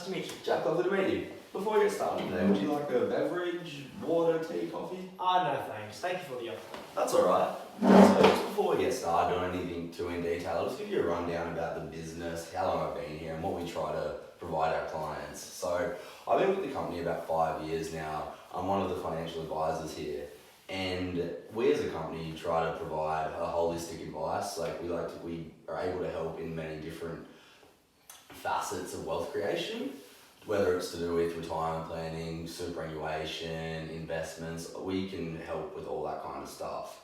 Nice to meet you. Jack, lovely to meet you. Before we get started today, would you like a beverage, water, tea, coffee? No thanks. Thank you for the offer. That's alright. So just before we get started on anything too in detail, I'll just give you a rundown about the business, how long I've been here and what we try to provide our clients. So I've been with the company about 5 years now. I'm one of the financial advisors here. And we as a company try to provide a holistic advice. We are able to help in many different facets of wealth creation, whether it's to do with retirement planning, superannuation, investments. We can help with all that kind of stuff.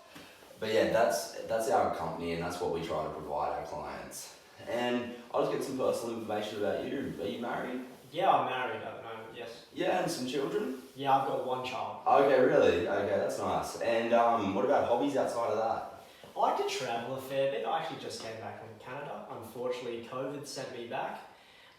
But yeah, that's our company and that's what we try to provide our clients. And I'll just get some personal information about you. Are you married? Yeah, I'm married at the moment, yes. Yeah, and some children? Yeah, I've got one child. Okay, really? Okay, that's nice. And what about hobbies outside of that? I like to travel a fair bit. I actually just came back from Canada. Unfortunately, COVID sent me back.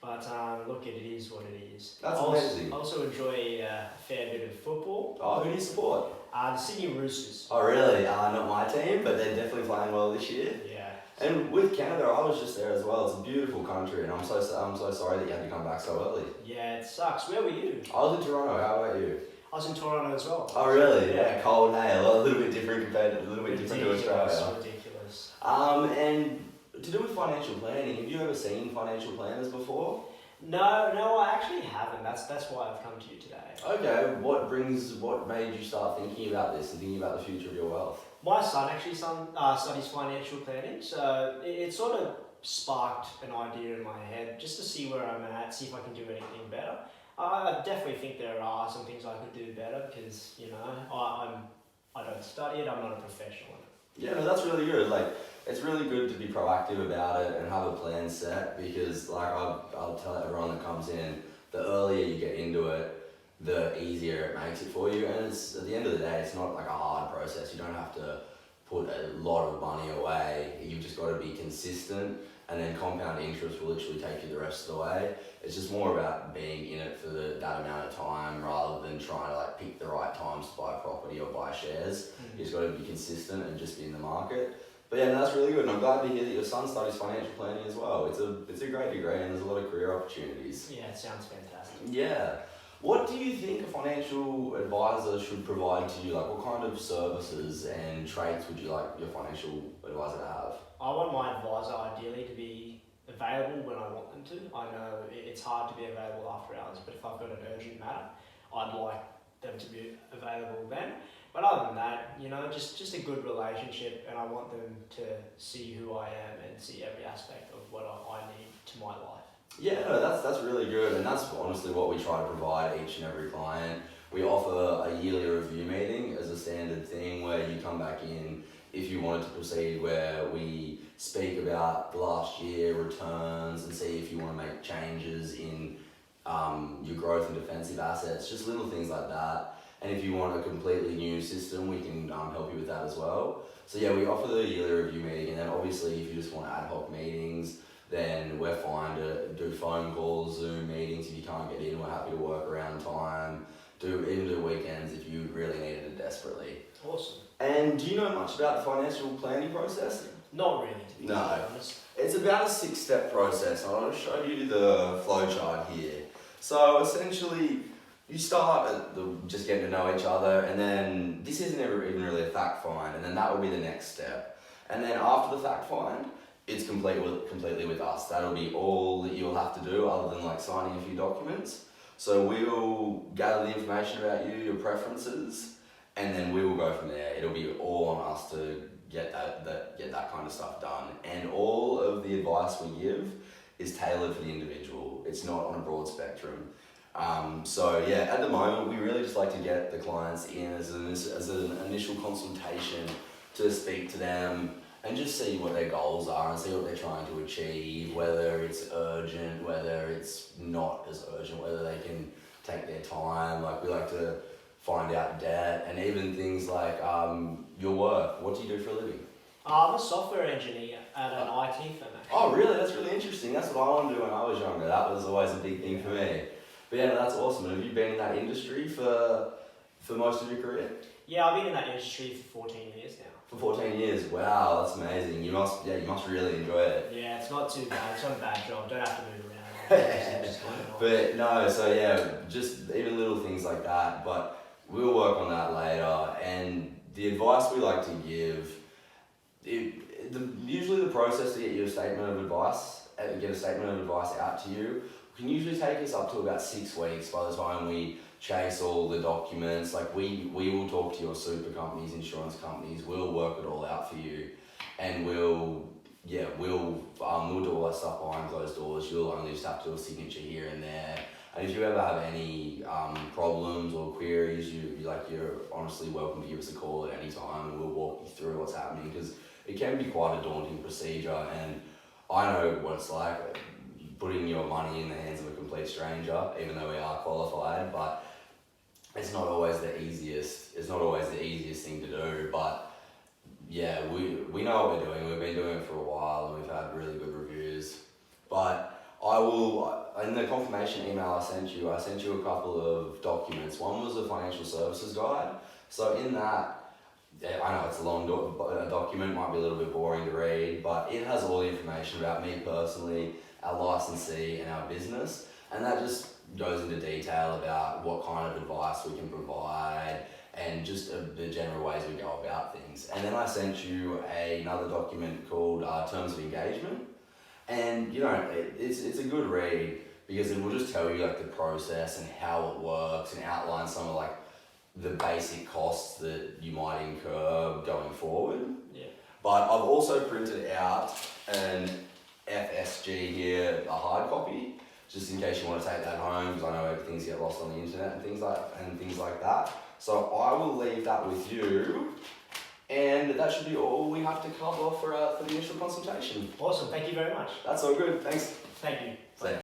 But look, it is what it is. That's amazing. I also enjoy a fair bit of football. Oh, who do you support? The Sydney Roosters. Oh, really? Not my team, but they're definitely playing well this year. Yeah. And with Canada, I was just there as well. It's a beautiful country, and I'm so sorry that you had to come back so early. Yeah, it sucks. Where were you? I was in Toronto. How about you? I was in Toronto as well. Oh, really? Yeah, cold. Hey, a little bit different compared, a little bit different to Australia. Ridiculous. And to do with financial planning, have you ever seen financial planners before? No, I actually haven't. That's why I've come to you today. Okay, what made you start thinking about this and thinking about the future of your wealth? My son actually studies financial planning, so it sort of sparked an idea in my head just to see where I'm at, see if I can do anything better. I definitely think there are some things I could do better because, I don't study it, I'm not a professional in it. Yeah, no, that's really good. It's really good to be proactive about it and have a plan set because, I'll tell everyone that comes in, the earlier you get into it, the easier it makes it for you. And it's at the end of the day, it's not like a hard process. You don't have to put a lot of money away. You've just got to be consistent, and then compound interest will literally take you the rest of the way. It's just more about being in it for that amount of time rather than trying to pick the right times to buy property or buy shares. Mm-hmm. You just got to be consistent and just be in the market. But yeah, no, that's really good, and I'm glad to hear that your son studies financial planning as well. It's a great degree, and there's a lot of career opportunities. Yeah, it sounds fantastic. Yeah. What do you think a financial advisor should provide to you? What kind of services and traits would you like your financial advisor to have? I want my advisor ideally to be available when I want them to. I know it's hard to be available after hours, but if I've got an urgent matter, I'd like them to be available then. But other than that, just a good relationship, and I want them to see who I am and see every aspect of what I need to my life. Yeah, no, that's really good, and that's honestly what we try to provide each and every client. We offer a yearly review meeting as a standard thing where you come back in if you wanted to proceed, where we speak about the last year returns and see if you want to make changes in your growth and defensive assets, just little things like that. And if you want a completely new system, we can help you with that as well. So yeah, we offer the yearly review meeting, and then obviously if you just want ad hoc meetings, then we're fine to do phone calls, Zoom meetings. If you can't get in, we're happy to work around time. Even do weekends if you really needed it desperately. Awesome. And do you know much about the financial planning process? Not really, to be honest. It's about a 6-step process. I'll show you the flowchart here. So essentially, you start at just getting to know each other, and then this isn't even really a fact find, and then that will be the next step. And then after the fact find, it's completely with us. That'll be all that you'll have to do other than signing a few documents. So we will gather the information about you, your preferences, and then we will go from there. It'll be all on us to get that kind of stuff done. And all of the advice we give is tailored for the individual. It's not on a broad spectrum. So yeah, at the moment, we really just like to get the clients in as an initial consultation to speak to them and just see what their goals are and see what they're trying to achieve, whether it's urgent, whether it's not as urgent, whether they can take their time. We like to find out debt and even things like your work. What do you do for a living? I'm a software engineer at an IT firm, actually. Oh, really? That's really interesting. That's what I wanted to do when I was younger. That was always a big thing for me. But yeah, that's awesome. And have you been in that industry for most of your career? Yeah, I've been in that industry for 14 years now. For 14 years, wow, that's amazing. You must really enjoy it. Yeah, it's not too bad. It's not a bad job. Don't have to move around. But no, so yeah, just even little things like that. But we'll work on that later. And the advice we like to give, usually the process to get you a statement of advice, out to you, can usually take us up to about 6 weeks by the time we chase all the documents. Like we will talk to your super companies, insurance companies, we'll work it all out for you, and we'll do all that stuff behind closed doors. You'll only just have to do a signature here and there. And if you ever have any problems or queries, you're honestly welcome to give us a call at any time, and we'll walk you through what's happening, because it can be quite a daunting procedure, and I know what it's like putting your money in the hands of a complete stranger, even though we are qualified, but it's not always the easiest thing to do. But yeah, we know what we're doing. We've been doing it for a while, and we've had really good reviews. But I will, in the confirmation email I sent you a couple of documents. One was a financial services guide. So in that, I know it's a long document, might be a little bit boring to read, but it has all the information about me personally, our licensee, and our business. And that just goes into detail about what kind of advice we can provide, and just the general ways we go about things. And then I sent you another document called Terms of Engagement. And it's a good read, because it will just tell you like the process and how it works, and outline some of like the basic costs that you might incur going forward. Yeah. But I've also printed out an FSG here, a hard copy, just in case you want to take that home, because I know things get lost on the internet and things like that. So I will leave that with you, and that should be all we have to cover for the initial consultation. Awesome, thank you very much. That's all good, thanks. Thank you.